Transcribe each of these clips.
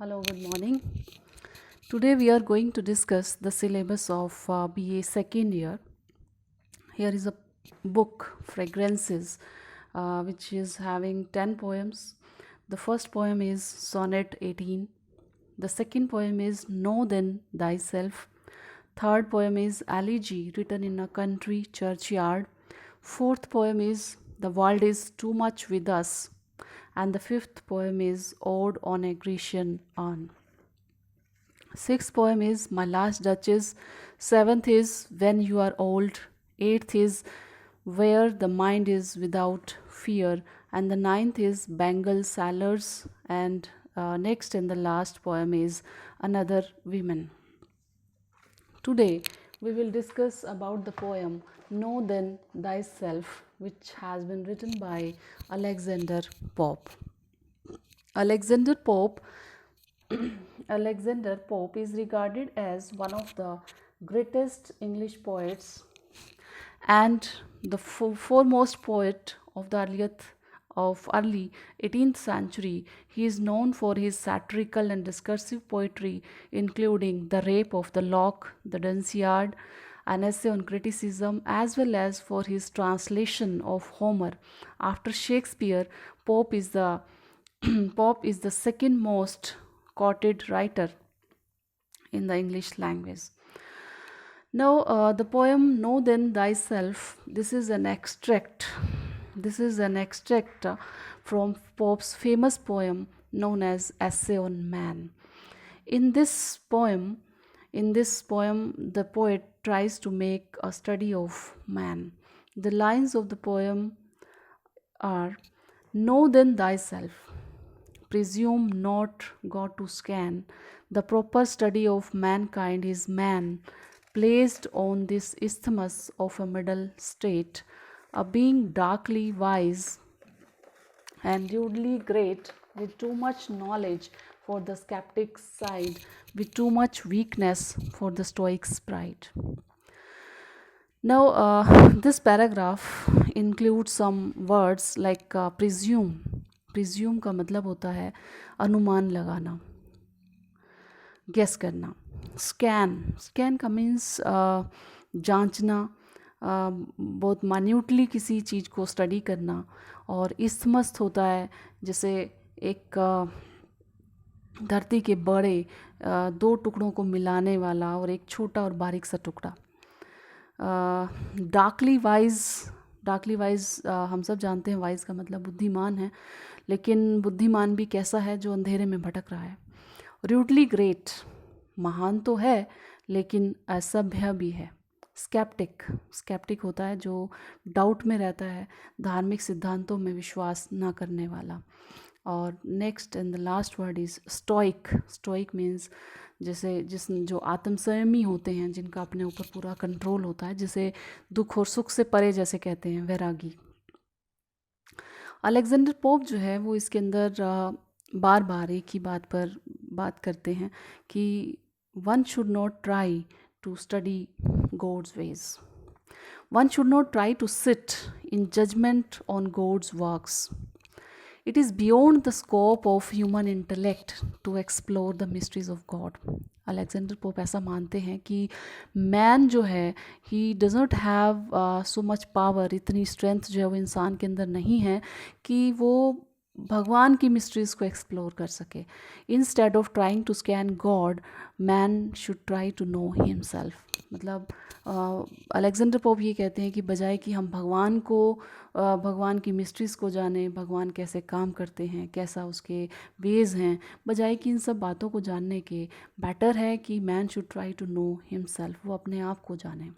Hello, good morning. Today we are going to discuss the syllabus of BA second year. Here is a book, Fragrances, which is having 10 poems. The first poem is Sonnet 18. The second poem is Know Then Thyself. Third poem is Elegy, written in a country churchyard. Fourth poem is The World is Too Much With Us. And the fifth poem is Ode on a Grecian Urn. Sixth poem is My Last Duchess. Seventh is When You Are Old. Eighth is Where the Mind is Without Fear. And the ninth is Bengal Sailors. And next and the last poem is Another Woman. Today we will discuss about the poem Know Then Thyself, which has been written by Alexander Pope. Alexander Pope Alexander Pope is regarded as one of the greatest English poets and the foremost poet of the early 18th century. He is known for his satirical and discursive poetry, including The Rape of the Lock, The Dunciad, an essay on criticism, as well as for his translation of Homer. After Shakespeare, Pope is the Pope is the second most quoted writer in the English language. Now, the poem Know Then Thyself, this is an extract. This is an extract from Pope's famous poem known as Essay on Man. In this poem, the poet tries to make a study of man. The lines of the poem are Know then thyself, presume not God to scan. The proper study of mankind is man, placed on this isthmus of a middle state, a being darkly wise and rudely great, with too much knowledge for the skeptic's side, with too much weakness for the stoic's pride. Now, this paragraph includes some words like presume. Presume का मतलब होता है अनुमान लगाना, guess करना. Scan का means जांचना, बहुत मान्यूटली किसी चीज़ को स्टडी करना. और इस्मस होता है जैसे एक धरती के बड़े दो टुकड़ों को मिलाने वाला और एक छोटा और बारीक सा टुकड़ा. डार्कली वाइज हम सब जानते हैं वाइज का मतलब बुद्धिमान है, लेकिन बुद्धिमान भी कैसा है जो अंधेरे में भटक रहा है. रूडली ग्रेट, महान तो है लेकिन असभ्य भी है. स्केप्टिक होता है जो डाउट में रहता है, धार्मिक सिद्धांतों में विश्वास ना करने वाला. और next and the last word is stoic means जैसे जो आत्मसंयमी होते हैं, जिनका अपने ऊपर पूरा कंट्रोल होता है, जिसे दुख और सुख से परे जैसे कहते हैं, वैरागी. अलेक्जेंडर पोप जो है वो इसके अंदर बार बार एक ही बात पर बात करते हैं कि one should not try to study God's ways. One should not try to sit in judgment on God's works. It is beyond the scope of human intellect to explore the mysteries of God. Alexander pope ऐसा मानते हैं कि man जो है he does not have so much power, इतनी strength जो है वो इंसान के अंदर नहीं है कि वो भगवान की मिस्ट्रीज़ को एक्सप्लोर कर सके. Instead of trying to scan God, man should try to know himself. मतलब अलेक्जेंडर पोप ये कहते हैं कि बजाय कि हम भगवान की मिस्ट्रीज़ को जानें, भगवान कैसे काम करते हैं, कैसा उसके वेज़ हैं, बजाय कि इन सब बातों को जानने के बेटर है कि man should try to know himself, वो अपने आप को जाने.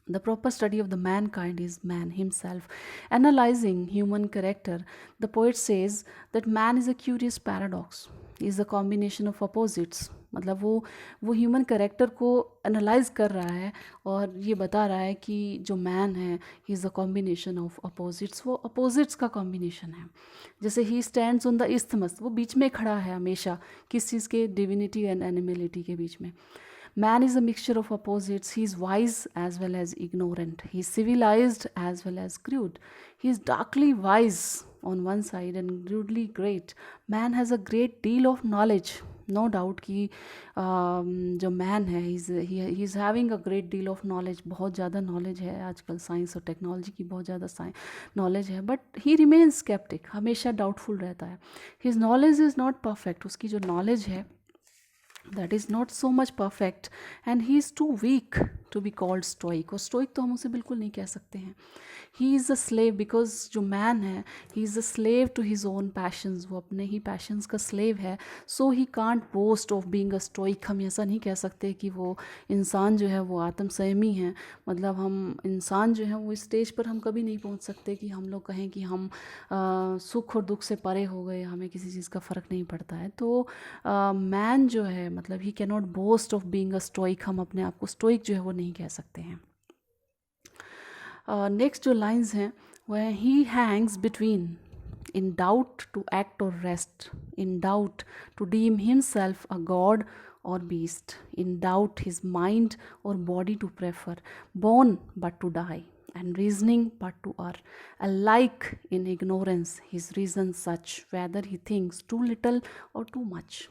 The proper study of the mankind is man himself. Analyzing human character, the poet says that man is a curious paradox. He is a combination of opposites. मतलब वो human character को analyse कर रहा है और ये बता रहा है कि जो मैन है he is a combination of opposites. वो अपोजिट्स का कॉम्बिनेशन है. जैसे he stands on the isthmus, वो बीच में खड़ा है हमेशा, किस चीज़ के, डिविनिटी एंड एनिमलिटी के बीच में. Man is a mixture of opposites. He is wise as well as ignorant. He is civilized as well as crude. He is darkly wise on one side and rudely great. Man has a great deal of knowledge. No doubt कि जो man है he is having a great deal of knowledge. बहुत ज़्यादा knowledge है आजकल, science और technology की बहुत ज़्यादा नॉलेज है, बट ही रिमेन्स स्केप्टिक, हमेशा डाउटफुल रहता है. His knowledge is not perfect. उसकी जो नॉलेज है that is not so much perfect and he is too weak to be called stoic. और stoic तो हम उसे बिल्कुल नहीं कह सकते हैं. he is a slave because जो man है he is a slave to his own passions. वो अपने ही passions का slave है. so he can't boast of being a stoic. हम ऐसा नहीं कह सकते कि वो इंसान जो है वो आत्म संयमी है. मतलब हम इंसान जो है वो इस स्टेज पर हम कभी नहीं पहुंच सकते कि हम लोग कहें कि हम सुख और दुख से परे हो गए, हमें किसी चीज़ का फ़र्क नहीं पड़ता है. तो मैन जो है मतलब he can not boast of being a stoic. हम अपने आप को स्टोइक जो है वो नहीं कह सकते हैं. नेक्स्ट जो लाइंस हैं वो है he Hanks between in doubt to act or rest, in doubt to deem himself a god or beast, in doubt his mind or body to prefer, born but to die, and reasoning but to err, alike in ignorance his reason such, whether he thinks too little or too much.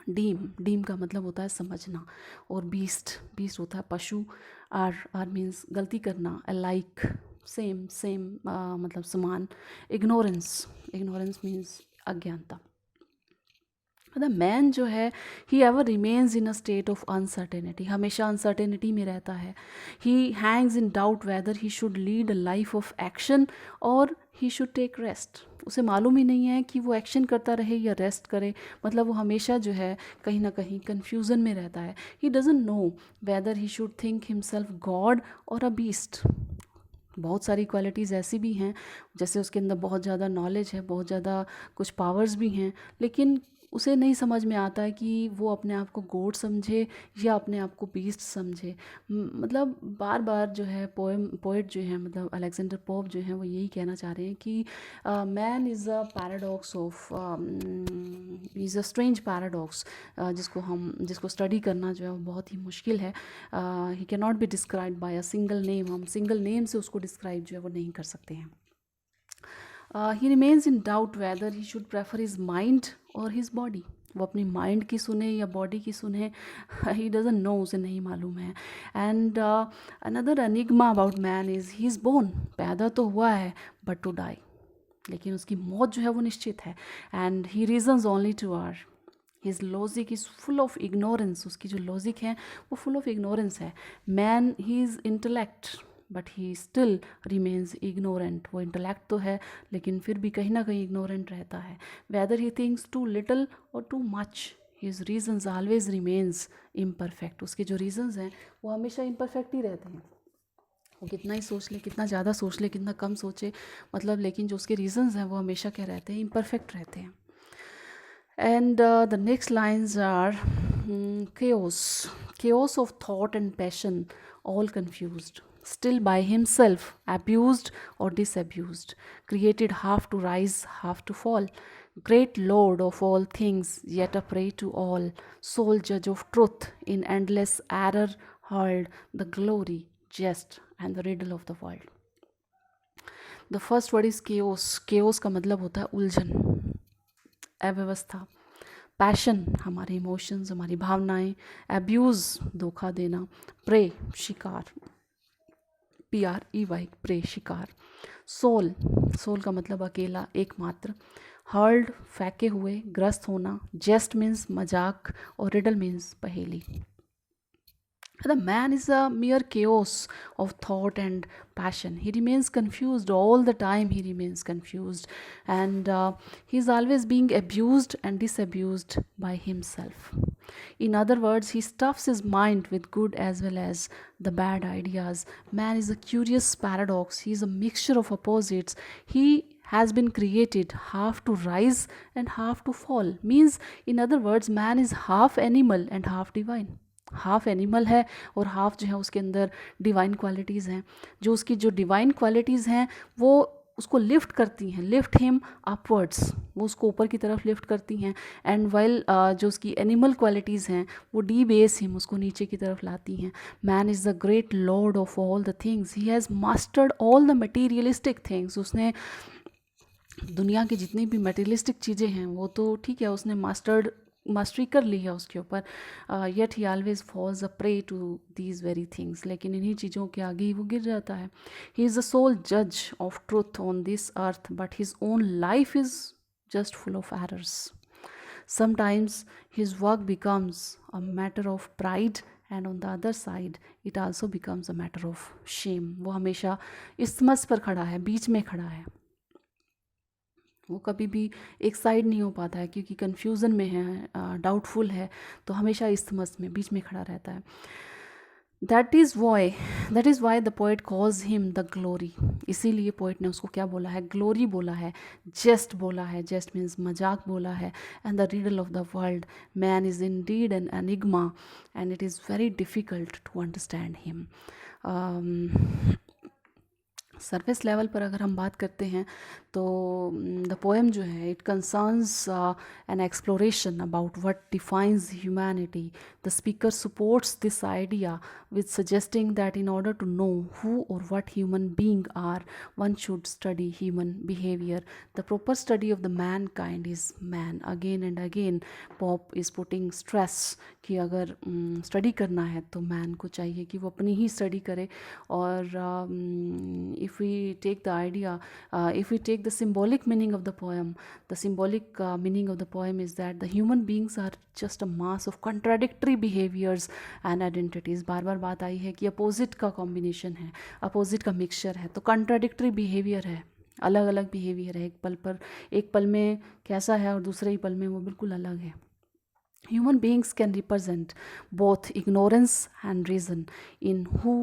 Deem का मतलब होता है समझना, और beast होता है पशु. Are means गलती करना, अलाइक सेम मतलब समान. इग्नोरेंस मीन्स अज्ञानता. मतलब मैन जो है he ever remains in a state of uncertainty, हमेशा अनसर्टेनिटी में रहता है. He hangs in doubt whether he should lead a life of action और ही शुड टेक रेस्ट. उसे मालूम ही नहीं है कि वो एक्शन करता रहे या रेस्ट करे. मतलब वो हमेशा जो है कहीं ना कहीं कन्फ्यूज़न में रहता है. He doesn't know whether he should think himself God और अ बीस्ट. बहुत सारी क्वालिटीज़ ऐसी भी हैं, जैसे उसके अंदर बहुत ज़्यादा नॉलेज है, बहुत ज़्यादा कुछ पावर्स भी हैं, लेकिन उसे नहीं समझ में आता है कि वो अपने आप को गॉड समझे या अपने आप को बीस्ट समझे. मतलब बार बार जो है पोएट जो है मतलब अलेक्जेंडर पोप जो है वो यही कहना चाह रहे हैं कि man is a paradox of is a strange paradox, जिसको स्टडी करना जो है वो बहुत ही मुश्किल है. He can not be describe by a single name. हम सिंगल नेम से उसको डिस्क्राइब जो है वो नहीं कर सकते हैं. ही remains in doubt whether he should prefer his mind और हिज बॉडी. वो अपनी माइंड की सुने या बॉडी की सुने, ही डजंट नो, उसे नहीं मालूम है. And another enigma about man is he is born, पैदा तो हुआ है बट टू डाई, लेकिन उसकी मौत जो है वो निश्चित है. And he reasons only to err his logic is full of ignorance. उसकी जो लॉजिक है वो फुल ऑफ इग्नोरेंस है. Man he is intellect but he still remains ignorant. वो इंटेलेक्ट तो है लेकिन फिर भी कहीं ना कहीं इग्नोरेंट रहता है. Whether he thinks too little और too much, his reasons always remains imperfect. उसके जो रीजन्स हैं वो हमेशा इम्परफेक्ट ही रहते हैं. वो कितना ही सोच ले, कितना ज़्यादा सोच ले, कितना कम सोचे, मतलब लेकिन जो उसके रीजन्स हैं वो हमेशा क्या रहते हैं, इम्परफेक्ट रहते हैं. And the next lines are chaos of thought and passion, all confused, still by himself abused or disabused, created half to rise, half to fall, great lord of all things, yet a prey to all, sole judge of truth, in endless error hurled, the glory, jest, and the riddle of the world. The first word is chaos. chaos का मतलब होता है उलझन, अव्यवस्था. Passion हमारे emotions, हमारी भावनाएं. Abuse धोखा देना. प्रे शिकार, PREY प्रे शिकार. सोल का मतलब अकेला, एकमात्र. हर्ल्ड फेंके हुए, ग्रस्त होना. जेस्ट मीन्स मजाक और रिडल मीन्स पहेली. The man is a mere chaos of thought and passion. He remains confused all the time. He remains confused, and he is always being abused and disabused by himself. In other words, he stuffs his mind with good as well as the bad ideas. Man is a curious paradox. He is a mixture of opposites. He has been created half to rise and half to fall. Means, in other words, man is half animal and half divine. Half animal है और half जो है उसके अंदर divine qualities हैं. जो उसकी जो डिवाइन क्वालिटीज़ हैं वो उसको लिफ्ट करती हैं, लिफ्ट हिम अपवर्ड्स, वो उसको ऊपर की तरफ लिफ्ट करती हैं। एंड वाइल जो उसकी एनिमल क्वालिटीज़ हैं वो डीबेस हिम, उसको नीचे की तरफ लाती हैं। Man is the great Lord of all the things, he has mastered all the materialistic things, उसने दुनिया की जितनी भी मटेरियलिस्टिक चीज़ें हैं वो तो ठीक है, उसने मास्टरी कर ली है उसके ऊपर, yet he always falls a prey to these very things, लेकिन इन्हीं चीज़ों के आगे ही वो गिर जाता है। ही इज़ द सोल जज of truth on this earth, but his own life is just full of errors. Sometimes his work becomes a matter of pride and on the other side it also becomes a matter of shame. वो हमेशा इस्मस पर खड़ा है, बीच में खड़ा है, वो कभी भी एक साइड नहीं हो पाता है, क्योंकि कन्फ्यूज़न में है, डाउटफुल है, तो हमेशा इस्तमस में बीच में खड़ा रहता है। That is why the poet calls him the glory. इसीलिए पोइट ने उसको क्या बोला है, ग्लोरी बोला है, जेस्ट बोला है, जेस्ट मीन्स मजाक बोला है, and the riddle of the world. Man is indeed an enigma and it is very difficult to understand him. Surface level पर अगर हम बात करते हैं तो द पोएम जो है it concerns an exploration about what defines humanity. The speaker supports this idea with suggesting that in order to know who or what human being are, one should study human behavior. The proper study of the mankind is man. Again and again Pop is putting stress कि अगर study करना है तो man को चाहिए कि वो अपनी ही स्टडी करे। और if we take the idea, if we take the symbolic meaning of the poem, the symbolic meaning of the poem is that the human beings are just a mass of contradictory behaviors and identities। बार बार बात आई है कि opposite का combination है, opposite का mixture है, तो contradictory behaviour है, अलग अलग बिहेवियर है, एक पल में कैसा है और दूसरे ही पल में वो बिल्कुल अलग है। Human beings can represent both ignorance and reason in who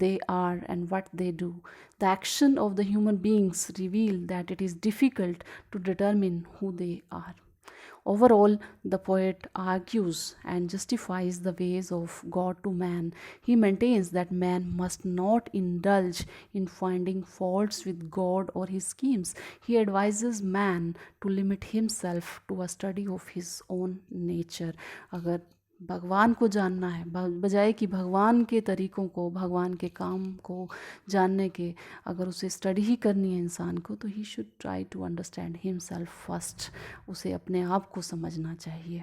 they are and what they do. The action of the human beings reveal that it is difficult to determine who they are. Overall, the poet argues and justifies the ways of God to man. He maintains that man must not indulge in finding faults with God or his schemes. He advises man to limit himself to a study of his own nature. अगर भगवान को जानना है, बजाय कि भगवान के तरीक़ों को, भगवान के काम को जानने के, अगर उसे स्टडी ही करनी है इंसान को, तो he should try to understand himself first. उसे अपने आप को समझना चाहिए।